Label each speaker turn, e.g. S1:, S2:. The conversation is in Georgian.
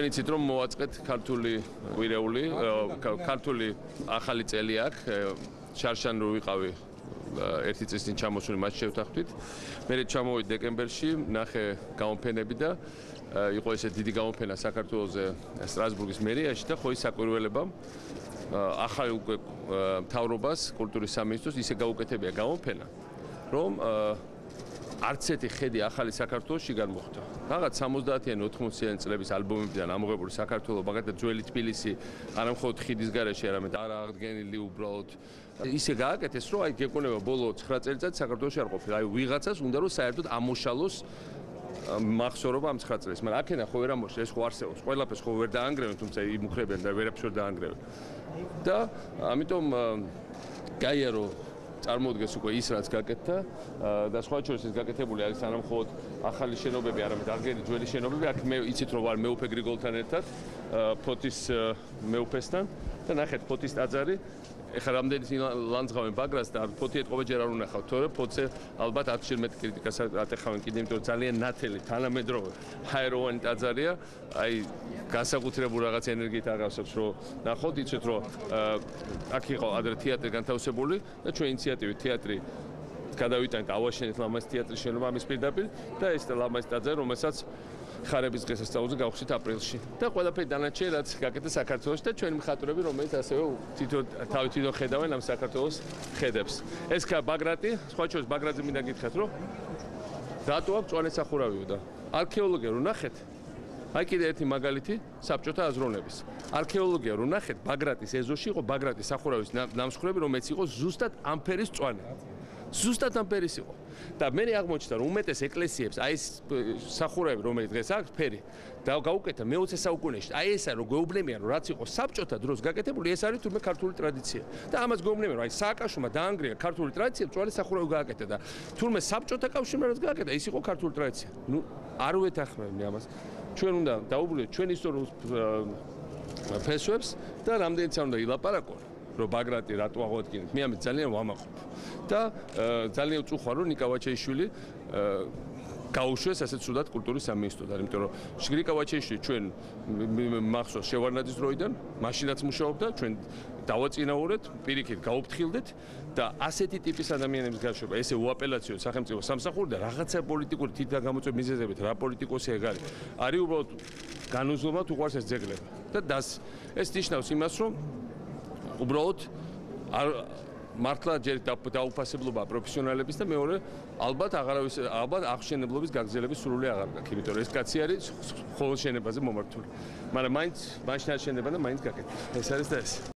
S1: თქვენ იცით რომ მოვაწყეთ ქართული კვირეული, ქართული ახალი წელი აქ, შარშან რო ვიყავი ერთი წლის წინ ჩამოსული მათ შევთანხმდით. მე ჩამოვედი დეკემბერში, ნახე გამოფენები და იყო ესე დიდი გამოფენა საქართველოზე სტრასბურგის მერიაში და ხო ის საკვირველებამ ახალი უკვე მთავრობას კულტურის სამინისტროს ისე გაუკეთებია გამოფენა, რომ არც ერთი ხედი ახალი საქართველოში განმოხდა. Რაღაც 70-იან 80-იან წლების ალბომებიდან ამოღებული საქართველო, მაგალითად ძველი თბილისი, არა მხოლოდ ხიდის გარეშე, არამედ არა აღდგენილი უბრალოდ ისე გააკეთეს, რომ აი გეკონება ბოლო 9 წელიწად საქართველოში არ ყოფილა. აი ვიღაცას უნდა რომ საერთოდ ამოშალოს მახსოვრობა ამ 9 წელს. მაგრამ აქენა ხო ვერ ამოშლა, ეს ხო არსებობს. ყველაფერს ხო ვერ დაანგრევენ, თუმცა იმუქრებენ და ვერაფერს ვერ დაანგრევენ. და ამიტომ გაია რომ წარმოუდგეს უკვე ის რაც გაკეთდა და სხვა შორის ის გაკეთებული არის არა მხოლოდ ახალი შენობები, არამედ აღდგენილი ძველი შენობები. აქ მე იცით რომ ვარ მეუფე გრიგოლთან ერთად, ფოთის მეუფესთან და ნახეთ ფოთის ტაძარი. ეხლა რამდენი ლანძღავენ ბაგრას და ფოთი ეთყობა ჯერ არ უნახავთ, თორე ფოთზე ალბათ 1000-ში მეტ კრიტიკას ატეხავენ კიდე, იმიტომ რომ ძალიან ნათელი, თანამედროვე, ჰაეროვანი ტაძარია. აი განსაკუთრებულ რაღაც ენერგიით აღავსებს, რომ ნახოთ, იცით რომ აქ იყო ადრე თეატრი განთავსებული და ჩვენ ინიციატივით თეატრი გადავიტანეთ ავაშენეთ ლამაზ თეატრის შენობა ამის პირდაპირ და ეს ლამაზ ტაძარი, რომელსაც ხარების დღესასწაულზე გავხსნით აპრილში. და ყველაფერი დანარჩენი რაც გაკეთდა საქართველოში და ჩვენი მხატვრები, რომელიც ასევე თვითონ ხედავენ ამ საქართველოს ხედებს. ეს ბაგრატი, სხვა შორის ბაგრატზე მინდა გითხრათ, რომ რატო აქვს მწვანე სახურავიო და არქეოლოგია რო ნახეთ, აი კიდე ერთი მაგალითი საბჭოთა აზროვნების. არქეოლოგია რო ნახეთ, ბაგრატის ეზოში იყო ბაგრატის სახურავის ნამსხვრები, რომელიც იყო ზუსტად ამ ფერის მწვანე. ზუსტად ამ ფერის იყო. და მე აღმოჩნდა რომ უმეტეს ეკლესიებს აი ეს სახურავები რომელიც დღეს აქვს ფერი და გაუკეთა მე-20 საუკუნეში. აი ესა რო გვეუბნებიან რომ რაც იყო საბჭოთა დროს გაკეთებული, ეს არის თურმე ქართული ტრადიცია. და ამას გვეუბნებიან რომ აი სააკაშომა დაანგრია ქართული ტრადიცია, მწვანე სახურავი გააკეთა და თურმე საბჭოთა კავშირმა რაც გააკეთა, ის იყო ქართული ტრადიცია. ნუ არ ვეთანხმებდი ამას. ჩვენ უნდა დაუბრუნდეთ ჩვენ ისტორიულ ფესვებს და რამდენიც არ უნდა ილაპარაკონ რომ ბაგრატი რატო აღოდგინეთ. მე ამით ძალიან ვამაყობ. და ძალიან უწუხარ რომ ნიკა ვაჩეიშვილი გაუშვეს ასეთ სუდად კულტურის სამინისტროდან, იმიტომ რომ ნიკა ვაჩეიშვილი ჩვენ მახსოვს შევარნაძის დროიდან მაშინაც მუშაობდა, ჩვენ დავაწინაურეთ, პირიქით გაუფრთხილდეთ და ასეთი ტიპის ადამიანების გაშვება, ესე უაპელაციო სახელმწიფო სამსახური და რაღაცა პოლიტიკური თვითგამოწვევ მიზეზებით რა პოლიტიკოსი ეგ არის უბრალოდ განუზომად უყვარს ეს ძეგლები. და ეს ნიშნავს იმას, რომ უბრალოდ მართლა ჯერ დაუფასებლობა პროფესიონალების და მეორე ალბათ აღშენებლობის გაგრძელების სრული აღარ გაქვს, იმიტომ რომ ეს კაცი არის ხოლმე შენებაზე მომართული. მაგრამ მაინც მაშინ არ შენება და მაინც გაკეთება. ეს არის და ეს.